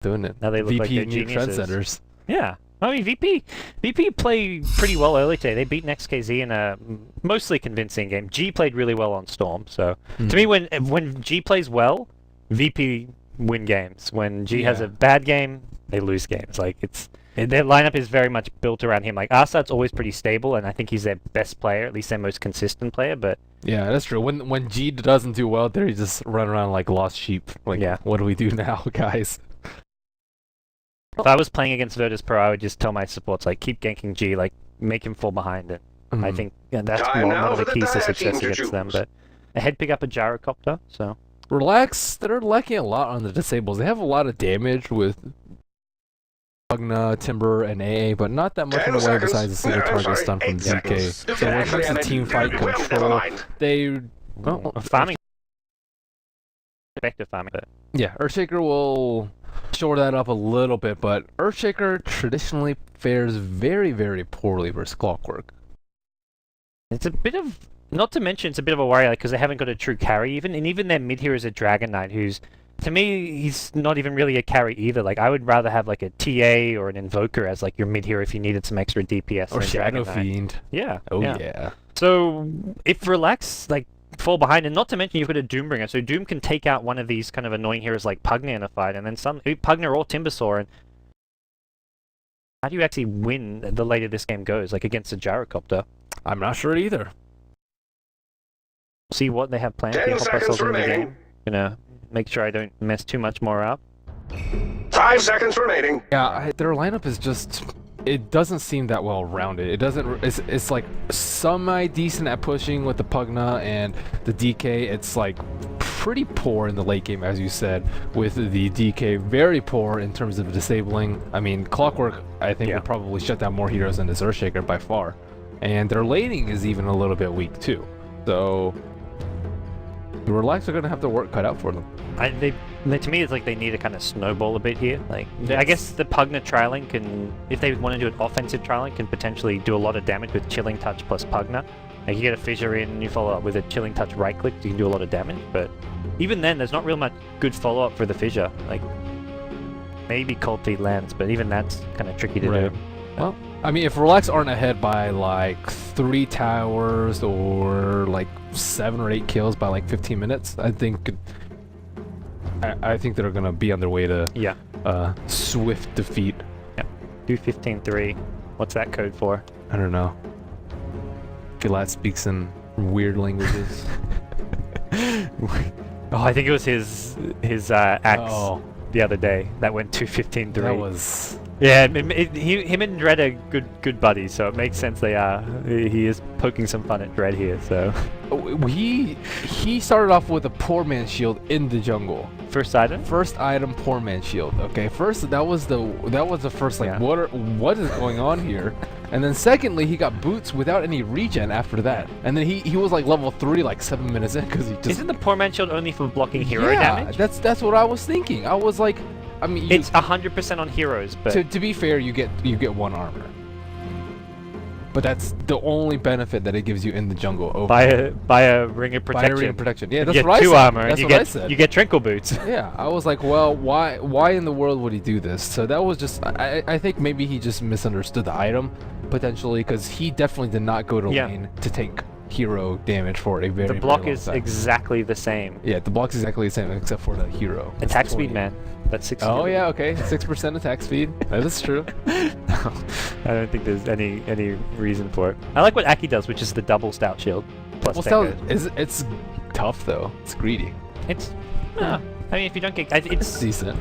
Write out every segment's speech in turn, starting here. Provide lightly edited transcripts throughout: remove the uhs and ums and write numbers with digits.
doing it. Now they look VP like they're new geniuses. trendsetters. Yeah. I mean, VP played pretty well early today. They beat NextKZ in a mostly convincing game. G played really well on Storm. So to me, when G plays well, VP win games. When G has a bad game, they lose games. Like their lineup is very much built around him. Like Arsad's always pretty stable, and I think he's their best player, at least their most consistent player. But yeah, that's true. When G doesn't do well, they just run around like lost sheep. Like, what do we do now, guys? If I was playing against Virtus Pro, I would just tell my supports, like, keep ganking G, like, make him fall behind it. I think that's one of the keys to success against them. But a head pick up a gyrocopter, so. Relax, they're lacking a lot on the disables. They have a lot of damage with Pugna, Timber, and AA, but not that much in the way besides a single target stun from ZK. So when it comes to team fight control, they... Well, farming. Effective farming. Yeah, Earthshaker will shore that up a little bit, but Earthshaker traditionally fares very, very poorly versus Clockwork. It's a bit of... Not to mention, it's a bit of a worry, like, because they haven't got a true carry even, and even their mid hero is a Dragon Knight, who's... To me, he's not even really a carry either. Like, I would rather have, like, a TA or an Invoker as, like, your mid hero if you needed some extra DPS. Or Shadow Fiend. Yeah. Oh, yeah. So, if Relax, like, fall behind, and not to mention you've got a Doombringer, so Doom can take out one of these kind of annoying heroes like Pugna in a fight, and then some... Pugna or Timbersaw, and... How do you actually win the later this game goes, like, against a Gyrocopter? I'm not sure either. See what they have planned. 10 seconds remaining. Gonna make sure I don't mess too much more up. 5 seconds remaining. Yeah, their lineup is just... It doesn't seem that well rounded. It doesn't... It's like semi-decent at pushing with the Pugna and the DK. It's like pretty poor in the late game, as you said, with the DK. Very poor in terms of disabling. I mean, Clockwork, I think, would probably shut down more heroes than this Earthshaker by far. And their laning is even a little bit weak, too. So... The Relax are going to have the work cut out for them. To me, it's like they need to kind of snowball a bit here. Like, I guess the Pugna trialing can, if they want to do an offensive trialing, can potentially do a lot of damage with Chilling Touch plus Pugna. Like, you get a Fissure in, you follow up with a Chilling Touch right click, you can do a lot of damage. But even then, there's not real much good follow up for the Fissure. Like, maybe Cold Feet lands, but even that's kind of tricky to do. Well, I mean, if Relax aren't ahead by like 3 towers or like 7 or 8 kills by like 15 minutes, I think they're gonna be on their way to swift defeat. Yeah, do 15-3. What's that code for? I don't know. Gilad speaks in weird languages. Oh, I think it was his axe the other day that went to 15-3. That was. Yeah, him and Dread are good buddies, so it makes sense they are. He is poking some fun at Dread here, so... He started off with a poor man's shield in the jungle. First item? First item, poor man's shield. Okay, first that was the first like what is going on here? And then secondly, he got boots without any regen after that. And then he was like level 3 like 7 minutes in because he just... Isn't the poor man's shield only for blocking hero damage? That's what I was thinking. I was like... I mean, it's 100% on heroes, but... To be fair, you get 1 armor. But that's the only benefit that it gives you in the jungle. Over by a ring of protection. By a ring of protection. Yeah, that's you what I said. You get 2 armor, that's and what I said. You get Trinkle Boots. Yeah, I was like, well, why in the world would he do this? So that was just... I think maybe he just misunderstood the item, potentially, because he definitely did not go to lane to take hero damage for a very, The block very long is time. exactly the same. Yeah, the block is exactly the same except for the hero. Attack speed, man. That's 6. Oh yeah, okay. 6% attack speed. That is true. I don't think there's any reason for it. I like what Aki does, which is the double stout shield plus stout it's tough though. It's greedy. It's I mean, if you don't get, it's decent.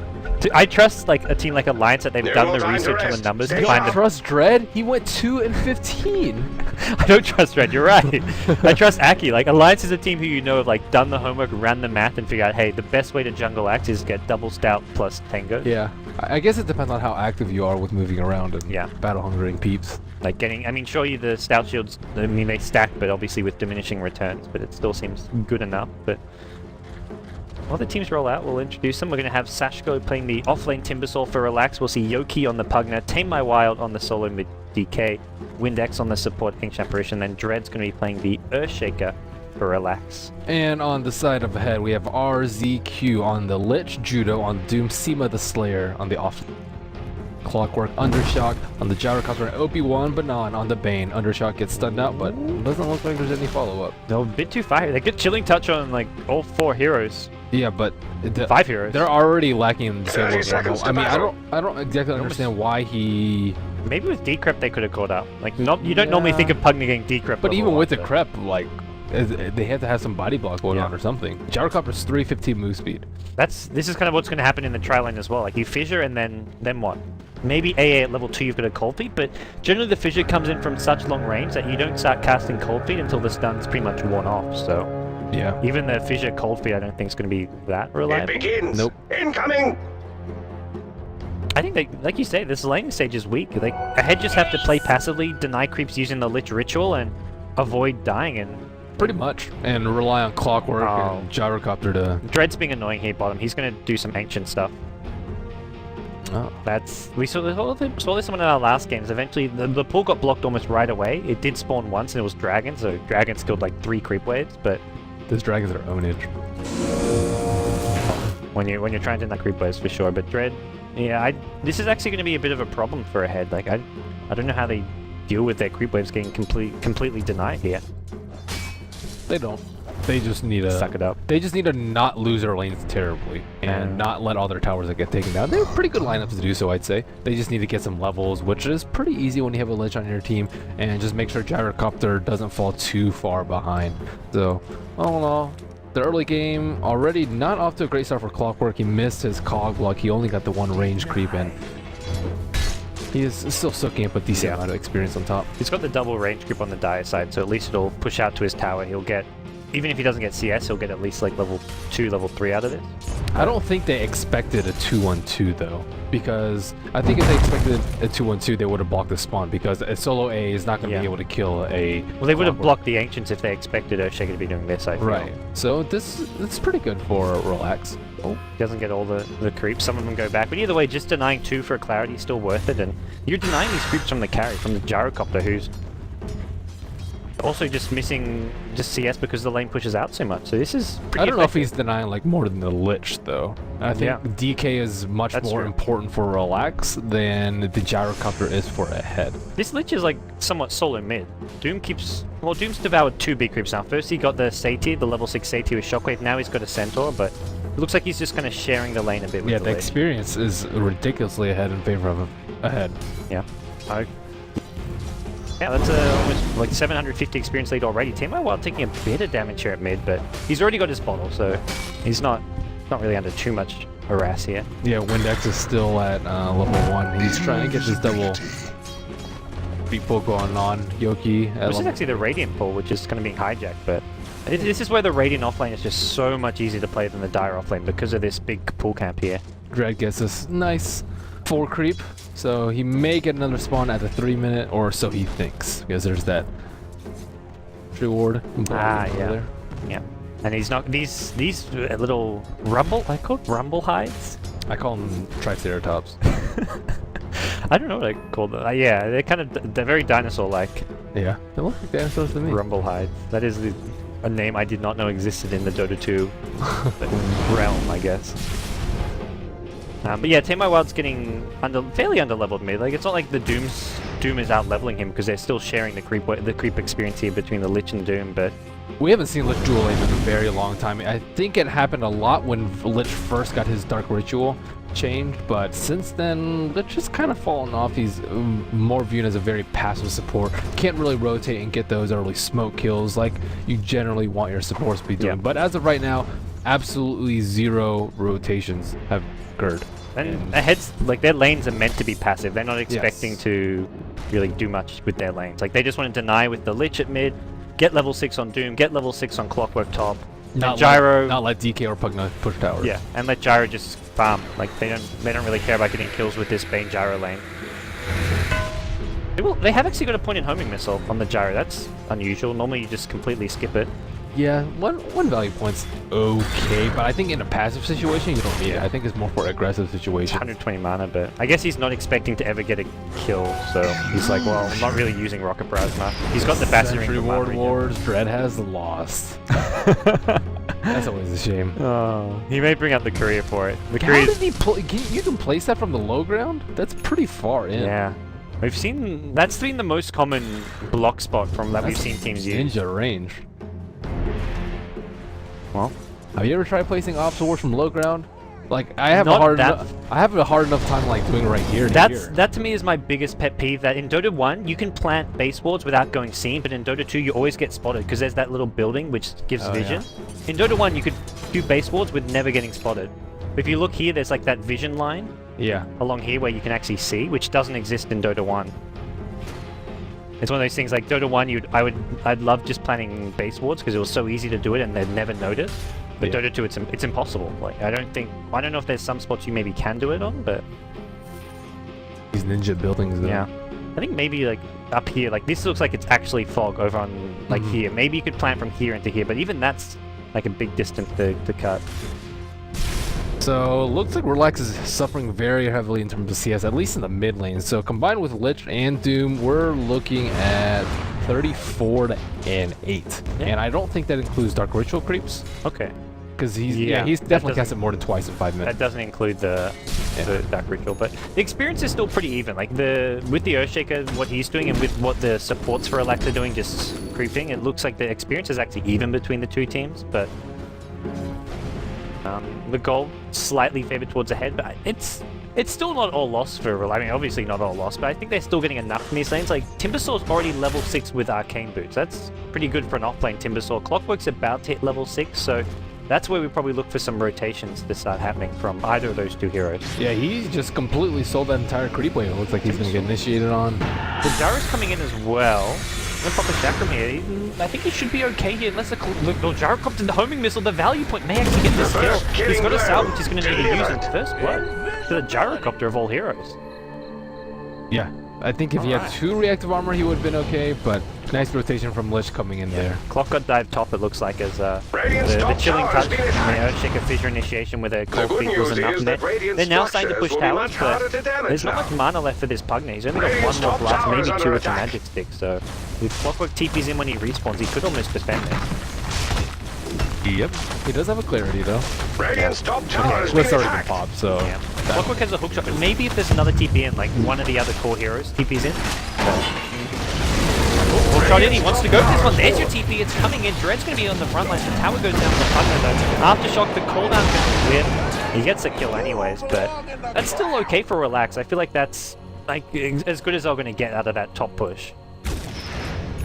I trust like a team like Alliance that they've done the research on the numbers to find. Trust Dread? He went 2 and 15. I don't trust Dread. You're right. I trust Aki. Like Alliance is a team who have like done the homework, ran the math, and figured out, hey, the best way to jungle Axe is get double stout plus Tango. Yeah, I guess it depends on how active you are with moving around and battle hungering peeps. Like getting, I mean, sure, the stout shields, I mean, they stack, but obviously with diminishing returns, but it still seems good enough. But while the teams roll out, we'll introduce them. We're going to have Sashko playing the offlane Timbersaw for Relax. We'll see Yoki on the Pugna, Tame My Wild on the solo mid DK, Windex on the support King Apparition, then Dread's going to be playing the Earthshaker for Relax. And on the side of the head, we have RZQ on the Lich, Judo on Doom, Seema the Slayer on the off. Clockwork, Undershock on the Gyrocopter, and OP1 Banan on the Bane. Undershock gets stunned out, but doesn't look like there's any follow-up. They're a bit too fire. They get Chilling Touch on like all 4 heroes. Yeah, but 5 heroes. They're already lacking in disabled. seconds I mean, to I don't exactly understand why he. Maybe with Decrep they could have caught up. Like, you don't normally think of Pugna getting Decrep. But even with the Crep, like, they have to have some body block going on or something. Gyrocopter's 315 move speed. This is kind of what's going to happen in the tri lane as well. Like, you fissure and then what? Maybe AA at level 2 you've got a Cold Feet, but generally the fissure comes in from such long range that you don't start casting Cold Feet until the stun's pretty much worn off, so... Yeah. Even the fissure Cold Feet I don't think is going to be that reliable. It begins. Nope. Incoming. I think, like you say, this laning stage is weak. Like, Ahead just have to play passively, deny creeps using the Lich Ritual, and avoid dying, and... Pretty much. And rely on Clockwork and Gyrocopter to... Dread's being annoying here bottom. He's going to do some ancient stuff. Oh. We saw this one in our last games. Eventually, the pool got blocked almost right away. It did spawn once, and it was dragons. So dragons killed like 3 creep waves. But Those dragons are ownage. when you're trying to deny creep waves for sure. But Dread, yeah, this is actually going to be a bit of a problem for Ahead. Like I don't know how they deal with their creep waves getting completely denied here. They don't. They just need to Suck it up. They just need to not lose their lanes terribly and not let all their towers that get taken down. They're pretty good lineups to do so, I'd say. They just need to get some levels, which is pretty easy when you have a Lich on your team, and just make sure Gyrocopter doesn't fall too far behind. So, all in all, the early game already not off to a great start for Clockwork. He missed his cog block. He only got the 1 range creep in. He is still soaking up a decent amount of experience on top. He's got the double range creep on the Dire side, so at least it'll push out to his tower. He'll get, even if he doesn't get CS, he'll get at least like level 2, level 3 out of this. I don't think they expected a 2-1-2 though, because I think if they expected a 2-1-2, they would have blocked the spawn, because a solo A is not going to be able to kill a... Well, they would have blocked the Ancients if they expected Earthshaker to be doing this, I feel. Right. So it's pretty good for Relax. Oh, doesn't get all the creeps. Some of them go back. But either way, just denying 2 for a clarity is still worth it. And you're denying these creeps from the carry, from the Gyrocopter, who's also just missing CS because the lane pushes out so much. So this is pretty I don't know if effective. he's denying like more than the Lich though. I think DK is much more important for Relax than the Gyrocopter is for Ahead. This Lich is like somewhat solo mid. Doom's devoured 2 big creeps now. First he got the Satyr, the level 6 Satyr with Shockwave. Now he's got a Centaur, but it looks like he's just kind of sharing the lane a bit with Yeah, the the Lich. experience is ridiculously ahead in favor of Ahead. Yeah. Yeah, that's almost like 750 experience lead already. Teemo Wild taking a bit of damage here at mid, but he's already got his bottle, so he's not really under too much harass here. Yeah, Windex is still at level 1. He's trying to get this double beat pull going on Yoki. This is actually the Radiant pull, which is kind of being hijacked, but this is where the Radiant offlane is just so much easier to play than the Dire offlane because of this big pull camp here. Dread gets this nice 4 creep, so he may get another spawn at the 3 minute, or so he thinks, because there's that reward. Yeah. Yeah. And he's not these little rumble, I call it rumble hides. I call them Triceratops. I don't know what I call them. Yeah, they're very dinosaur-like. Yeah, they look like dinosaurs to me. Rumble hides. That is a name I did not know existed in the Dota 2 realm, I guess. But yeah, Teemo Wild's getting fairly under-leveled mid. Like, it's not like the Doom is out-leveling him, because they're still sharing the creep experience here between the Lich and Doom, but... We haven't seen Lich dual lane in a very long time. I think it happened a lot when Lich first got his Dark Ritual changed, but since then, Lich has kind of fallen off. He's more viewed as a very passive support. Can't really rotate and get those early smoke kills like you generally want your supports to be doing. But as of right now, absolutely 0 rotations have occurred. And Ahead's, like, their lanes are meant to be passive. They're not expecting to really do much with their lanes. Like, they just want to deny with the Lich at mid, get level 6 on Doom, get level 6 on Clockwork top, Not Gyro... not let DK or Pugna push towers. Yeah, and let Gyro just farm. Like, they don't really care about getting kills with this Bane Gyro lane. They have actually got a point in homing missile on the Gyro. That's unusual. Normally you just completely skip it. Yeah, one value point's okay, but I think in a passive situation you don't need it. I think it's more for aggressive situations. 120 mana, but I guess he's not expecting to ever get a kill, so he's like, well, I'm not really using Rocket Barrage now. He's got the Bastard Sentry Ward Wars, Dread has lost. That's always a shame. Oh, he may bring out the courier for it. The How courier. did he you can place that from the low ground? That's pretty far in. Yeah. We've seen that's been the most common block spot from that we've seen teams use. Ninja range. Well, have you ever tried placing Ops Wars from low ground? Like I have Not a hard that- enough, I have a hard enough time like doing it right here. that to me is my biggest pet peeve. That in Dota 1 you can plant base wards without going seen, but in Dota 2 you always get spotted because there's that little building which gives vision. Yeah. In Dota 1 you could do base wards with never getting spotted. But if you look here, there's like that vision line Yeah. along here where you can actually see, which doesn't exist in Dota 1. It's one of those things like Dota 1, I'd love just planting base wards because it was so easy to do it and they'd never notice. But Yeah. Dota 2, it's impossible. Like I don't know if there's some spots you maybe can do it on, but These ninja buildings though. yeah. I think maybe like up here, like this looks like it's actually fog over on like here. Maybe you could plant from here into here, but even that's like a big distance to cut. So looks like Relax is suffering very heavily in terms of CS, at least in the mid lane. So combined with Lich and Doom, we're looking at 34 and 8. Yeah. And I don't think that includes Dark Ritual creeps, Okay. because he's Yeah, he's that definitely doesn't- casted more than twice in 5 minutes. That doesn't include the Dark Ritual, but the experience is still pretty even. Like with the Earthshaker, what he's doing, and with what the supports for Relax are doing, just creeping, it looks like the experience is actually even between the two teams. But the goal slightly favored towards the head, but it's still not all lost for Relax. I mean, obviously not all lost, but I think they're still getting enough from these lanes. Like Timbersaur's already level 6 with Arcane Boots. That's pretty good for an off-lane Timbersaur. Clockwork's about to hit level 6, so that's where we probably look for some rotations to start happening from either of those two heroes. Yeah, he just completely sold that entire creep wave. It looks like he's going to get initiated on. The Dara's coming in as well. I'm gonna pop a Chakram here. I think he should be okay here, unless the Gyrocopter, the homing missile, the value point may actually get this kill. He's got a salvage he's going to need to use in first blood. To the Gyrocopter of all heroes. Yeah, I think if he had 2 reactive armor, he would have been okay, but nice rotation from Lich coming in there. Clock got dive top, it looks like, as the Radiant's top Chilling tower has Touch been and attacked. the Earthshaker Fissure Initiation with a The Cold good Feet was news enough. is that Radiant's They're now starting to push structures will be towers, much but harder to damage there's not now. much mana left for this Pugna. He's only got Radiant's one more top blast, tower is maybe under 2 with the attack. Magic Stick, so if Clockwork TPs in when he respawns, he could almost defend it. Yep. He does have a clarity though. Radiant's top tower has been It's already been attacked. popped, so. Yeah. Clockwork has a hook shot. Maybe if there's another TP in, like one of the other core heroes TPs in. Hook shot in, he wants to go for this one. There's your TP, it's coming in. Dread's going to be on the front line. The tower goes down to the Pugna though. Aftershock, the cooldown can win. He gets a kill anyways, but that's still okay for Relax. I feel like that's like as good as they're going to get out of that top push.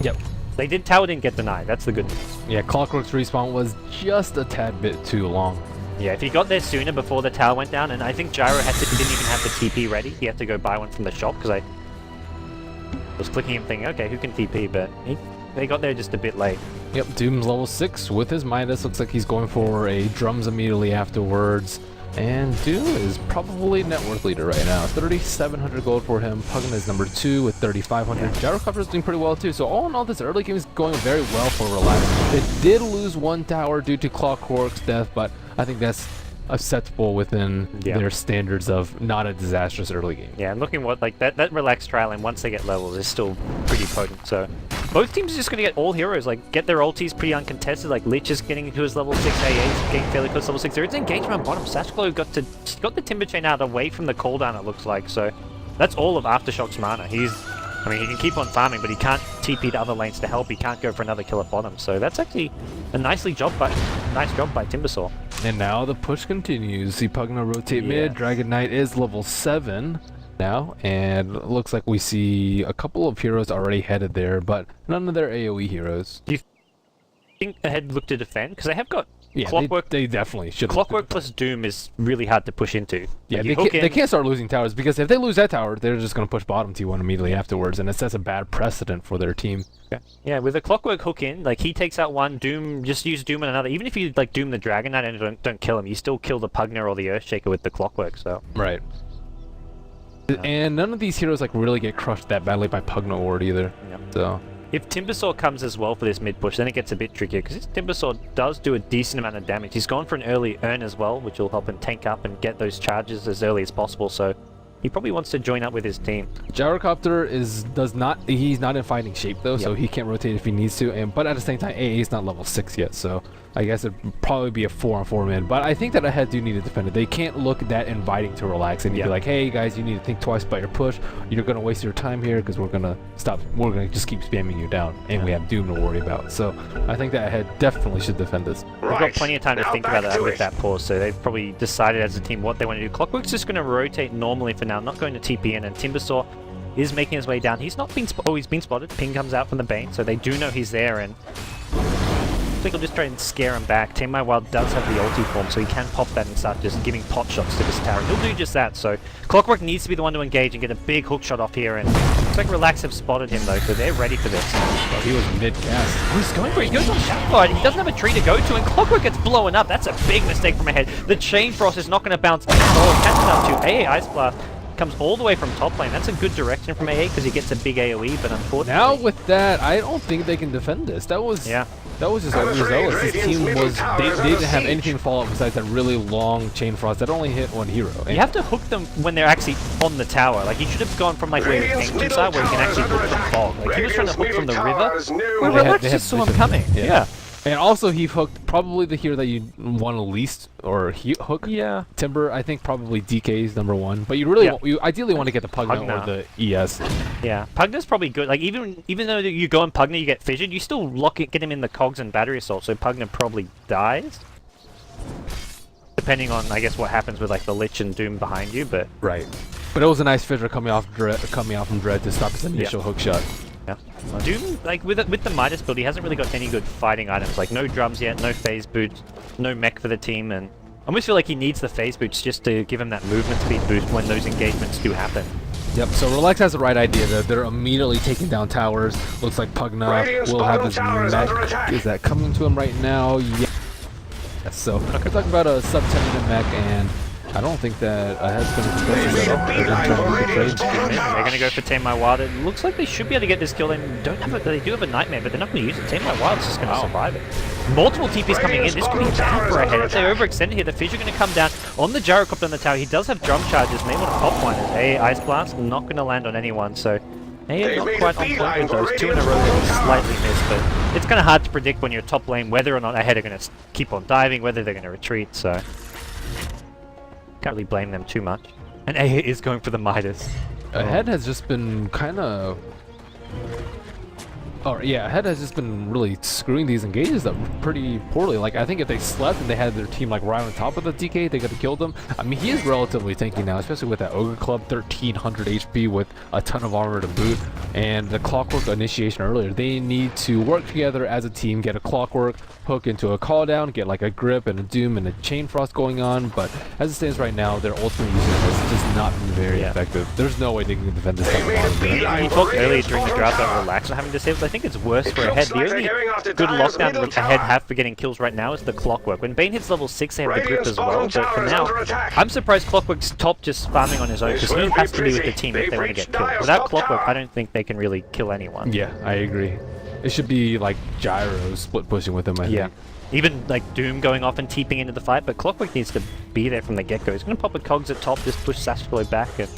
Yep. They did tower didn't get denied. That's the good news. Yeah, Clockwork's respawn was just a tad bit too long. Yeah, if he got there sooner before the tower went down, and I think Gyro didn't even have the TP ready. He had to go buy one from the shop because I was clicking him thinking, okay, who can TP? But they got there just a bit late. Yep, Doom's level 6 with his Midas. Looks like he's going for a drums immediately afterwards. And Doom is probably net worth leader right now. 3,700 gold for him. Pugna is number 2 with 3,500. Gyrocopter is doing pretty well too. So all in all, this early game is going very well for Relax. It did lose 1 tower due to Clockwork's death, but I think that's acceptable within their standards of not a disastrous early game. Yeah, and looking what like that relaxed trial, and once they get levels, is still pretty potent. So both teams are just going to get all heroes, like get their ultis pretty uncontested. Like Lich is getting into his level 6 AA, getting fairly close to level 6. There is engagement on bottom. Sashglow got the Timber Chain out away from the cooldown, it looks like. So that's all of Aftershock's mana. I mean, he can keep on farming, but he can't TP to other lanes to help. He can't go for another kill at bottom. So that's actually a nice job by Timbersaw. And now the push continues. See Pugna rotate mid. Dragon Knight is level 7 now, and it looks like we see a couple of heroes already headed there, but none of their AoE heroes. Do you think ahead look to defend? Because they have got Clockwork. They definitely should. Clockwork plus Doom is really hard to push into. Yeah, Like, they can't start losing towers, because if they lose that tower, they're just going to push bottom T1 immediately afterwards, and it sets a bad precedent for their team. Yeah, with a Clockwork hook in, like he takes out one, Doom, just use Doom on another. Even if you like Doom the Dragon Knight and don't kill him, you still kill the Pugna or the Earthshaker with the Clockwork, so. Right. And none of these heroes like really get crushed that badly by Pugna Ward either. Yep. So If Timbersaw comes as well for this mid push, then it gets a bit trickier, because this Timbersaw does do a decent amount of damage. He's gone for an early earn as well, which will help him tank up and get those charges as early as possible, so he probably wants to join up with his team. Gyrocopter he's not in fighting shape though, so he can't rotate if he needs to, but at the same time, AA is not level 6 yet, so I guess it'd probably be a 4-on-4 man, but I think that Ahead do need to defend it. They can't look that inviting to relax and be like, hey guys, you need to think twice about your push. You're going to waste your time here because we're going to just keep spamming you down, and we have Doom to worry about. So I think that Ahead definitely should defend this. They've got plenty of time to think about that with that pause, so they've probably decided as a team what they want to do. Clockwork's just going to rotate normally for now, not going to TP in, and Timbersaw is making his way down. He's not been he's been spotted. Ping comes out from the Bane, so they do know he's there, and I think I'll just try and scare him back. Tame My Wild does have the ulti form, so he can pop that and start just giving pot shots to this tower. He'll do just that, so Clockwork needs to be the one to engage and get a big hook shot off here, and looks like Relax have spotted him though, so they're ready for this. Oh, he was mid-cast. Oh, he's going for it. He goes on Shadow. He doesn't have a tree to go to, and Clockwork gets blown up. That's a big mistake from Ahead. The Chain Frost is not going to bounce at all. Catches up to AA Ice Blast. Comes all the way from top lane. That's a good direction from AA because he gets a big AoE, but unfortunately... Now with that, I don't think they can defend this. That was just overzealous. This team they didn't have anything to follow up besides that really long Chain Frost that only hit one hero. And you have to hook them when they're actually on the tower. Like, he should have gone from like where the ancient side where he can actually hook from fog. Like, he was trying to hook from the river where Relax just saw him coming. Yeah. And also, he hooked probably the hero that you want to least hook. Yeah. Timber, I think probably DK is number 1. But you ideally want to get the Pugna or the ES. Yeah. Pugna's probably good. Like, even though you go on Pugna, you get fissured, you still get him in the cogs and battery assault, so Pugna probably dies. Depending on, I guess, what happens with like the Lich and Doom behind you, but... Right. But it was a nice fissure coming out from Dread to stop his initial hook shot. Yeah. Doom, like with the Midas build, he hasn't really got any good fighting items. Like no drums yet, no phase boots, no mech for the team, and I almost feel like he needs the phase boots just to give him that movement speed boost when those engagements do happen. Yep, so Relax has the right idea that they're immediately taking down towers. Looks like Pugna will have his mech. Is that coming to him right now? Yeah. So we're talking about a sub 10 minute mech, and I don't think that Ahead's going to contest this at all. They're going to go for Tame My Wild. It looks like they should be able to get this kill. They do have a Nightmare, but they're not going to use it. Tame My Wild's just going to survive it. Multiple TPs coming in. This could be bad for Ahead. If they overextend here, the Fish are going to come down on the Gyrocopter on the tower. He does have drum charges. May want to pop one. Ice Blast, not going to land on anyone, so... Not quite on point with those. 2 in a row that slightly missed, but it's kind of hard to predict when you're top lane whether or not Ahead are going to keep on diving, whether they're going to retreat, so... Can't really blame them too much. And AA is going for the Midas. Ahead has just been kind of... Ahead has just been really screwing these engages up pretty poorly. Like, I think if they slept and they had their team like right on top of the DK, they could have killed them. I mean, he is relatively tanky now, especially with that Ogre Club, 1300 HP with a ton of armor to boot, and the Clockwork initiation earlier. They need to work together as a team, get a Clockwork, hook into a call down, get like a grip and a Doom and a Chain Frost going on, but as it stands right now, their ultimate usage has just not been very effective. There's no way they can defend this type of bottom. You talked earlier during the draft about Relax not having disabled. I think it's worse for Ahead. The only good lockdown Ahead have for getting kills right now is the Clockwork. When Bane hits level 6, they have the grip as well, but for now, I'm surprised Clockwork's top just farming on his own, because he has to be with the team if they want to get killed. Without Clockwork, I don't think they can really kill anyone. Yeah, I agree. It should be like Gyro split pushing with him, I think. Even like Doom going off and TPing into the fight, but Clockwork needs to be there from the get-go. He's going to pop a Cogs at top, just push Sasquatch back. And...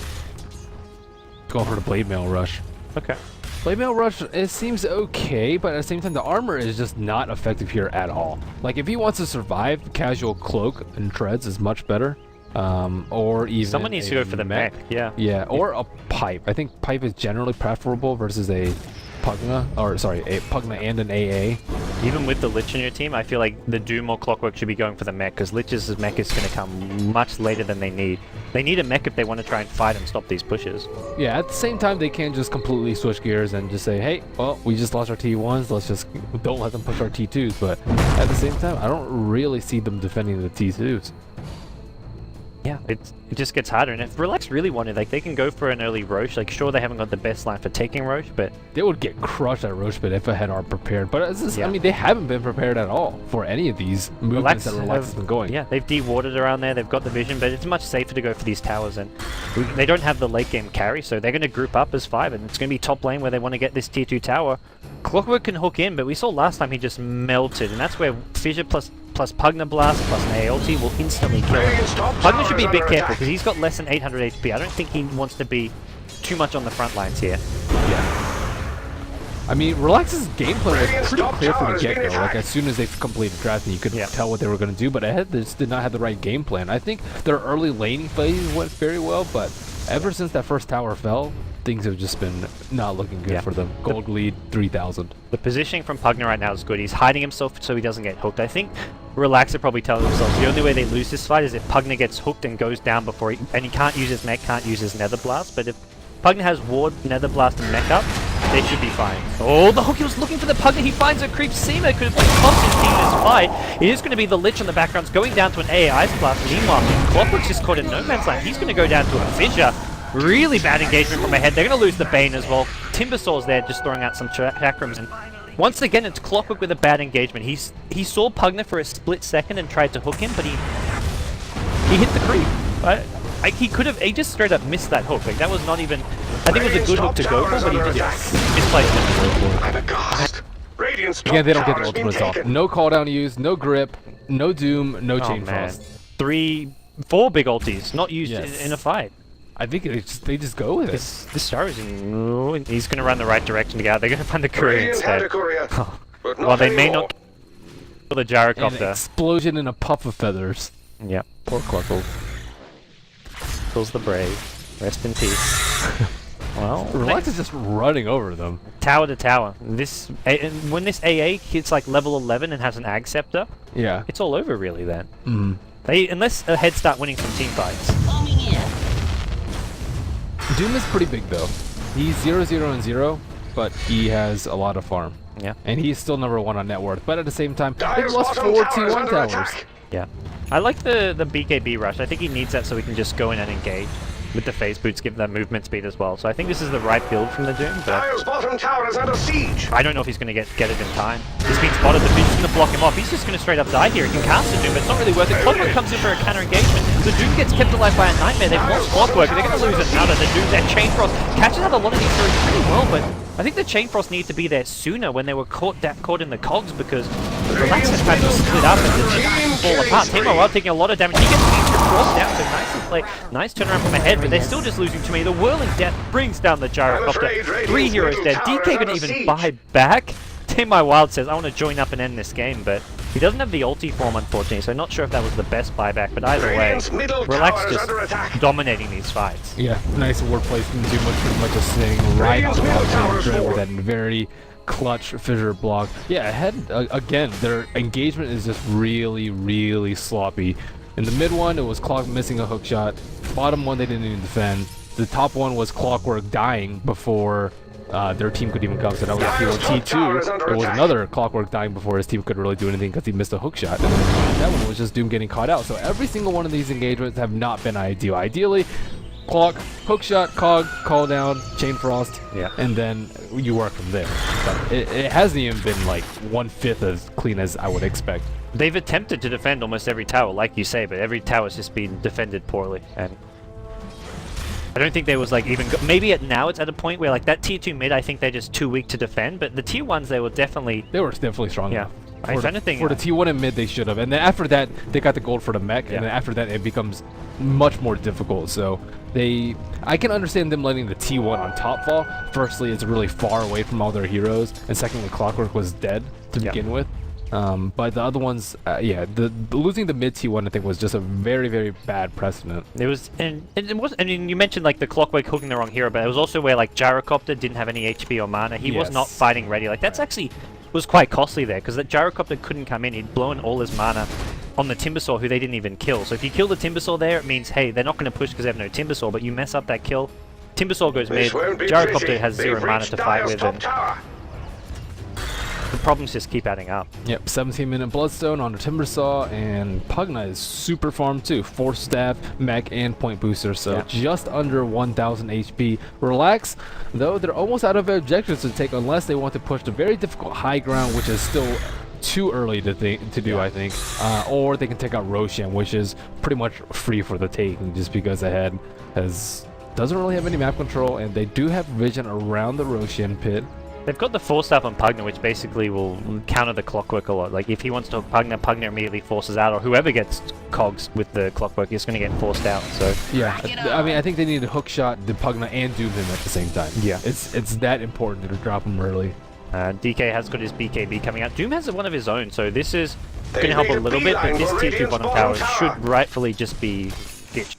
Going for the Blade Mail Rush. Okay. Blade Mail Rush, it seems okay, but at the same time, the armor is just not effective here at all. Like, if he wants to survive, Casual Cloak and Treads is much better. Or even someone needs to go for the mech. Yeah, or a Pipe. I think Pipe is generally preferable versus a Pugna, or sorry, a Pugna and an AA. Even with the Lich in your team, I feel like the Doom or Clockwork should be going for the mech, because Lich's mech is going to come much later than they need. They need a mech if they want to try and fight and stop these pushes. Yeah, at the same time, they can't just completely switch gears and just say, hey, well, we just lost our T1s, let's just don't let them push our T2s. But at the same time, I don't really see them defending the T2s. Yeah, it just gets harder, and if Relax really wanted, like, they can go for an early Roche. Like, sure, they haven't got the best line for taking Roche, but they would get crushed at Roche pit if Ahead aren't prepared. But it's just, Yeah. I mean, they haven't been prepared at all for any of these movements that Relax has been going. Yeah, they've de-warded around there, they've got the vision, but it's much safer to go for these towers, and they don't have the late game carry, so they're going to group up as 5, and it's going to be top lane where they want to get this tier 2 tower. Clockwork can hook in, but we saw last time he just melted, and that's where Fissure plus Pugna Blast plus an AOT will instantly kill him. Pugna should be a bit careful because he's got less than 800 HP. I don't think he wants to be too much on the front lines here. Yeah. I mean, Relax's gameplay was pretty clear from the get-go. Like, as soon as they completed drafting, you could tell what they were going to do, but Ahead just did not have the right game plan. I think their early laning phase went very well, but ever since that first tower fell, things have just been not looking good for them. Gold lead, 3,000. The positioning from Pugna right now is good. He's hiding himself so he doesn't get hooked. I think Relax are probably telling themselves the only way they lose this fight is if Pugna gets hooked and goes down before and he can't use his mech, can't use his Nether Blast, but if Pugna has Ward, Nether Blast, and mech up, they should be fine. Oh, the hook, he was looking for the Pugna, he finds a creep. Seema could have cost his team this fight. It is going to be the Lich in the background, going down to an AI's blast. Meanwhile, Clockwork's just caught in no man's land. He's going to go down to a Fissure. Really bad engagement from Ahead. They're going to lose the Bane as well. Timbersaw's there just throwing out some chakrams. And once again, it's Clockwork with a bad engagement. He saw Pugna for a split second and tried to hook him, but he hit the creep. He just straight up missed that hook. Like, that was not even... I think it was a good hook to go for, but he just misplaced it. Again, they don't get the ultimates off. No cooldown used, no grip, no Doom, no Chain Frost. 4 big ultis, not used in a fight. I think they just go with it. This star is in... He's going to run the right direction to get out. They're going to find the courier instead. Well, they may not kill the gyrocopter. An explosion in a puff of feathers. Yep. Poor Cluckle. Kills the brave. Rest in peace. Well, Relax is just running over them. Tower to tower. When this AA hits like level 11 and has an Ag Scepter, it's all over really then. Unless Ahead start winning some team fights. Doom is pretty big though. He's 0-0-0, but he has a lot of farm. Yeah. And he's still #1 on net worth, but at the same time, they lost 4 T1 towers. Yeah. I like the BKB rush. I think he needs that so we can just go in and engage. With the phase boots, give that movement speed as well. So I think this is the right build from the Doom, but bottom tower is under siege. I don't know if he's going to get it in time. He's been spotted, the Doom's going to block him off. He's just going to straight up die here. He can cast the Doom, but it's not really worth it. Clockwork comes in for a counter engagement. The Doom gets kept alive by a Nightmare. They've lost Clockwork, and they're going to lose another. The Doom, their Chain Frost catches out a lot of these heroes pretty well, but I think the Chain Frost needed to be there sooner when they were caught in the cogs, because Relax has tried to split up and just fall apart. Timo Wild taking a lot of damage. He gets dropped down, so nicely played. Nice turnaround from Ahead, but they're still just losing too many. The Whirling Death brings down the Gyrocopter. 3 heroes dead. DK couldn't even buy back. Timo Wild says, I want to join up and end this game, but he doesn't have the ulti form, unfortunately, so not sure if that was the best buyback, but either way, Relax just dominating these fights. Yeah, nice ward placement. Doom was pretty much just sitting right on the bottom with that very clutch Fissure block. Yeah, Ahead, again, their engagement is just really, really sloppy. In the mid one, it was Clock missing a hook shot. Bottom one, they didn't even defend. The top one was Clockwork dying before their team could even come, so that was T1. T2, there was another Clockwork dying before his team could really do anything because he missed a hook shot. And that one was just Doom getting caught out. So every single one of these engagements have not been ideal. Ideally, Clock, hook shot, cog, call down, Chain Frost, and then you work from there. But it hasn't even been like 1/5 as clean as I would expect. They've attempted to defend almost every tower, like you say, but every tower's just been defended poorly, and I don't think there was like even maybe now it's at a point where like that tier 2 mid, I think they're just too weak to defend, but the tier 1s they were definitely strong enough. If anything, for the T1 and mid they should have, and then after that they got the gold for the mech, and then after that it becomes much more difficult. So I can understand them letting the T1 on top fall. Firstly, it's really far away from all their heroes, and secondly, Clockwork was dead to begin with. But the other ones, the losing the mid T1 I think was just a very, very bad precedent. It was, and it was. I mean, you mentioned like the Clockwork hooking the wrong hero, but it was also where like Gyrocopter didn't have any HP or mana. He was not fighting ready. Like that's actually was quite costly there, because that Gyrocopter couldn't come in. He'd blown all his mana on the Timbersaw, who they didn't even kill. So if you kill the Timbersaw there, it means, hey, they're not going to push because they have no Timbersaw, but you mess up that kill. Timbersaw goes mid, Gyrocopter has 0 mana to fight with, and problems just keep adding up. Yep, 17-minute Bloodstone on a Timber Saw, and Pugna is super farmed too. 4 staff, mech, and point booster, so just under 1,000 HP. Relax, though, they're almost out of objectives to take unless they want to push the very difficult high ground, which is still too early to do, I think. Or they can take out Roshan, which is pretty much free for the taking, just because Ahead doesn't really have any map control, and they do have vision around the Roshan pit. They've got the Force Staff on Pugna, which basically will counter the Clockwork a lot. Like, if he wants to hook Pugna, Pugna immediately forces out, or whoever gets cogs with the Clockwork is going to get forced out, so... Yeah, I mean, I think they need to hookshot the Pugna and Doom him at the same time. Yeah. It's that important to drop him early. DK has got his BKB coming out. Doom has one of his own, so this is going to help a little bit, but this tier 2 bottom tower should rightfully just be ditched.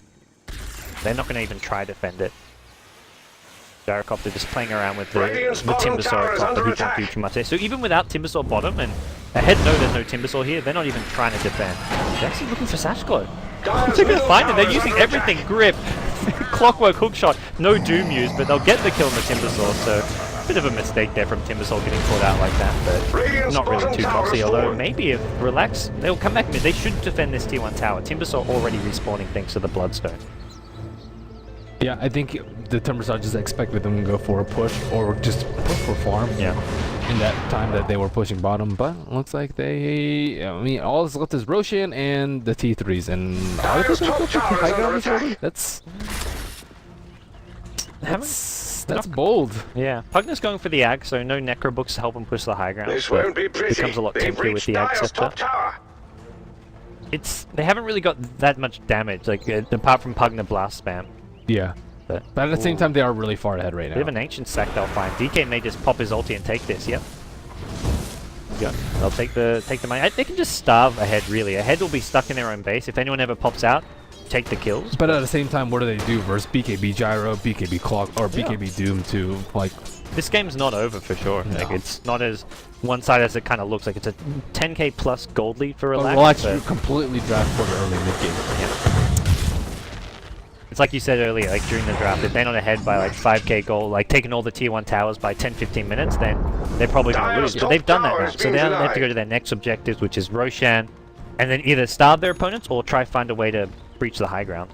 They're not going to even try to defend it. Gyrocopter just playing around with the Timbersaw top, who can't do too much there. So even without Timbersaw bottom, and Ahead know there's no Timbersaw here, they're not even trying to defend. They're actually looking for Sash Glow. They're going to find it. They're using everything. Grip, Clockwork, hookshot, no Doom used, but they'll get the kill on the Timbersaw, so bit of a mistake there from Timbersaw getting caught out like that, but not really too costly, although maybe if Relax, they'll come back mid. They should defend this tier 1 tower. Timbersaw already respawning thanks to the Bloodstone. Yeah, I think the Timbersaw just expected them to go for a push or just push for farm. Yeah. In that time that they were pushing bottom, but looks like they... I mean, all that's left is Roshan and the T3s, and are they going to go for high ground this early? That's bold. Yeah, Pugna's going for the Ag, so no Necro books to help him push the high ground. This won't be pretty. Becomes a lot temptier with the Ag scepter. They haven't really got that much damage, like apart from Pugna blast spam. Yeah. But at the same time, they are really far ahead right now. They have an Ancient Sack they'll find. DK may just pop his ulti and take this, yep. Yeah, they'll take the money. They can just starve Ahead, really. Ahead will be stuck in their own base. If anyone ever pops out, take the kills. But at the same time, what do they do versus BKB Gyro, BKB Clock, or BKB Doom too? Like, this game's not over for sure. No. Like, it's not as one-sided as it kind of looks. Like, it's a 10k plus gold lead for Relax. Relax, you completely draft for the early mid-game. Yeah. It's like you said earlier, like during the draft, if they're not ahead by like 5k gold, like taking all the tier 1 towers by 10-15 minutes, then they're probably going to lose. But they've done that now, so they have to go to their next objectives, which is Roshan, and then either starve their opponents or try find a way to breach the high ground.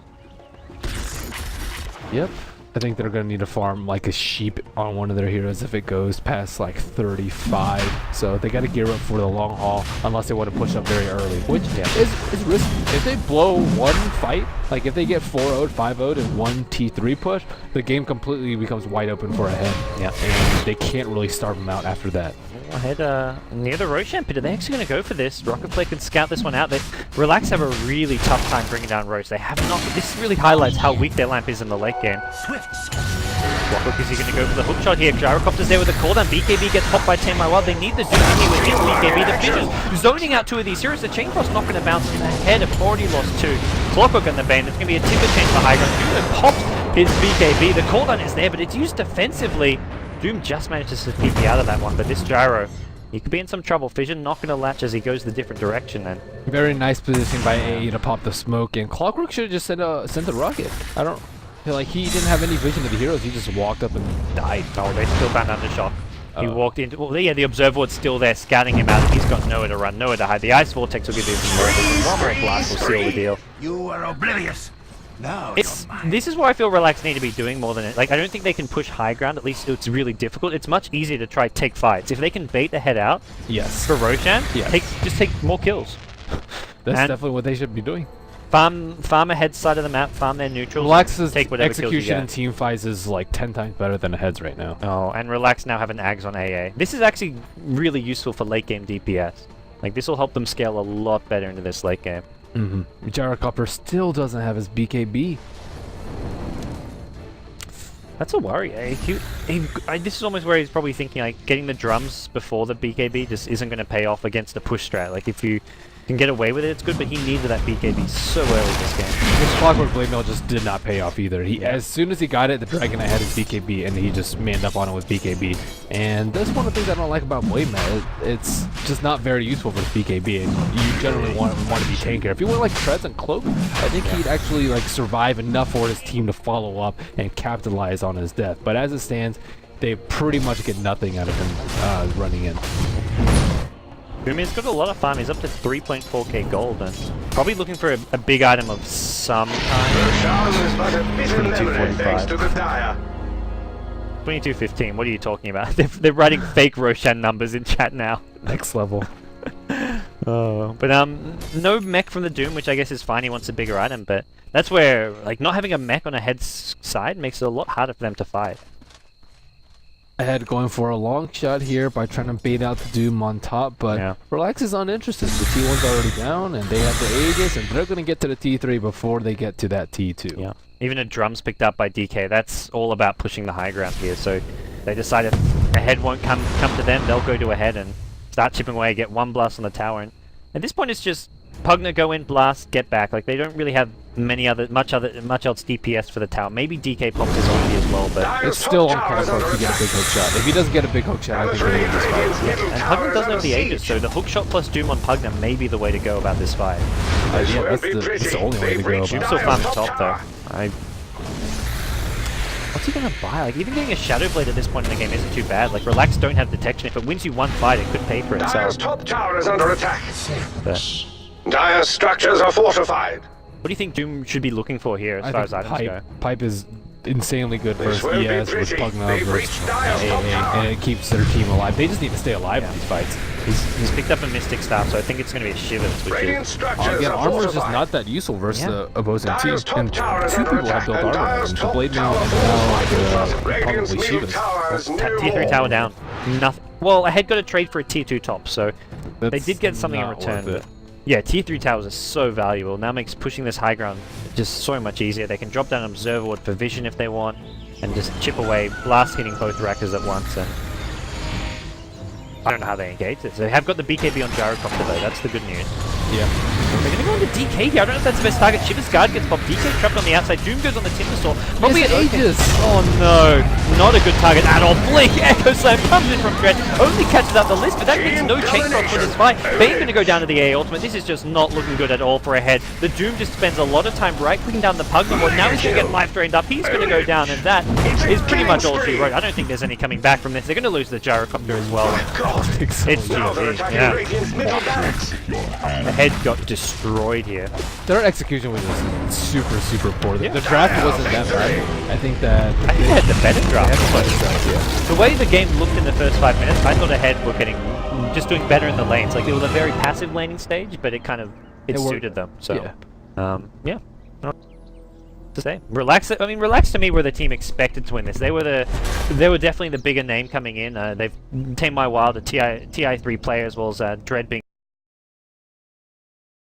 Yep. I think they're going to need to farm like a sheep on one of their heroes if it goes past like 35. So they got to gear up for the long haul unless they want to push up very early, which is risky. If they blow one fight, like if they get 4-0'd, 5-0'd in one T3 push, the game completely becomes wide open for Ahead. Yeah. And they can't really starve them out after that. Ahead near the Roshan pit. Are they actually going to go for this? Rocket Flare can scout this one out. Relax have a really tough time bringing down Roche. They have not. This really highlights how weak their lamp is in the late game. Rocket, is he going to go for the hook shot here? Gyrocopter's there with a cooldown. BKB gets popped by 10 my wild. They need the Doom here with his BKB. The Vision zoning out 2 of these heroes. The Chain Frost not going to bounce in. Ahead have already lost 2. Clockwork on the Bane. It's going to be a Timber Chain for high ground. Doom pops his BKB. The cooldown is there, but it's used defensively. Doom just manages to keep out of that one, but this Gyro, he could be in some trouble. Fission not going to latch as he goes the different direction then. Very nice position by AE to pop the smoke, and Clockwork should have just sent the rocket. I don't feel like he didn't have any vision of the heroes. He just walked up and died. Oh, they still found Undershock. He walked into... Well, yeah, the Observer was still there scouting him out. He's got nowhere to run, nowhere to hide. The Ice Vortex will give him more vision. One more blast will seal the deal. You are oblivious. No, this is what I feel Relax need to be doing more than it. Like, I don't think they can push high ground. At least it's really difficult. It's much easier to try take fights. If they can bait the head out for Roshan, just take more kills. That's definitely what they should be doing. Farm Ahead's side of the map, farm their neutrals. Relax's take whatever execution in team fights is like 10 times better than Ahead's right now. Oh, and Relax now have an Ags on AA. This is actually really useful for late game DPS. Like, this will help them scale a lot better into this late game. Gyrocopter still doesn't have his BKB. That's a worry. This is almost where he's probably thinking, like, getting the drums before the BKB just isn't going to pay off against the push strat. Like, if you can get away with it, it's good, but he needed that BKB so early this game. This Clockwork Blade Mail just did not pay off either. As soon as he got it, the Dragon had his BKB, and he just manned up on it with BKB. And that's one of the things I don't like about Blade Mail. It's just not very useful for the BKB. You generally want to be tanker. If you want like Treads and Cloak, I think he'd actually like survive enough for his team to follow up and capitalize on his death. But as it stands, they pretty much get nothing out of him running in. Boomy's got a lot of farm. He's up to 3.4k gold and probably looking for a big item of some kind. 2215. What are you talking about? They're writing fake Roshan numbers in chat now. Next level. Oh, but no mech from the Doom, which I guess is fine. He wants a bigger item, but that's where like not having a mech on a head's side makes it a lot harder for them to fight. Ahead going for a long shot here by trying to bait out the Doom on top, but Relax is uninterested. The T1's already down, and they have the Aegis, and they're going to get to the T3 before they get to that T2. Yeah. Even a drum's picked up by DK. That's all about pushing the high ground here. So they decide if ahead won't come to them, they'll go to ahead and start chipping away, get one blast on the tower. And at this point, it's just Pugna go in, blast, get back. Like they don't really have much else DPS for the tower. Maybe DK pops his ulti as well, but it's still on Pugna to get a big hook shot. If he doesn't get a big hook shot, I think they win this fight. And Pugna doesn't have the Aegis, so the hook shot plus Doom on Pugna may be the way to go about this fight. Yeah, that's the only way to go about it. Still farm the top though. What's he gonna buy? Like even getting a Shadow Blade at this point in the game isn't too bad. Like Relax don't have detection. If it wins you one fight, it could pay for itself. Dire's top tower is under attack. Dire's structures are fortified. What do you think Doom should be looking for here as far as items go? Pipe is insanely good versus ES with Pugna versus AA, and it keeps their team alive. They just need to stay alive in these fights. He's picked up a Mystic Staff, so I think it's going to be a Shivers, which is... Again, armor is just not that useful versus the opposing team. And two people have built armor, and the Blade Mail and now probably Shivas. Tier 3 tower down. Nothing. Well, Ahead got a trade for a Tier 2 top, so they did get something in return. But yeah, Tier 3 towers are so valuable. Now makes pushing this high ground just so much easier. They can drop down an Observer Ward for vision if they want, and just chip away, blast hitting both Rackers at once. And I don't know how they engage this. They have got the BKB on Gyrocopter though, that's the good news. Yeah. They're going to go into DK here. I don't know if that's the best target. Shivers Guard gets popped. DK trapped on the outside. Doom goes on the Timbersaw. Probably an Aegis. Oh no. Not a good target at all. Blink. Echo Slam comes in from Dread. Only catches out the list, but that means no chain drop for this fight. Bane going to go down to the A ultimate. This is just not looking good at all for Ahead. The Doom just spends a lot of time right-clicking down the Pugna Ward. Now he's going to get life drained up. He's going to go down, and that is pretty much all she wrote. I don't think there's any coming back from this. They're going to lose the Gyrocopter as well. It's GG. Yeah. Ahead got destroyed here. Their execution was just super, super poor. The draft wasn't that bad. I think that... I think they had the better draft. The way the game looked in the first 5 minutes, I thought Ahead were just doing better in the lanes. Like, it was a very passive laning stage, but it suited them. So, yeah. To say. Relax. I mean, Relax to me were the team expected to win this. They were definitely the bigger name coming in. They've tamed my wild, a TI3 player as well as Dread being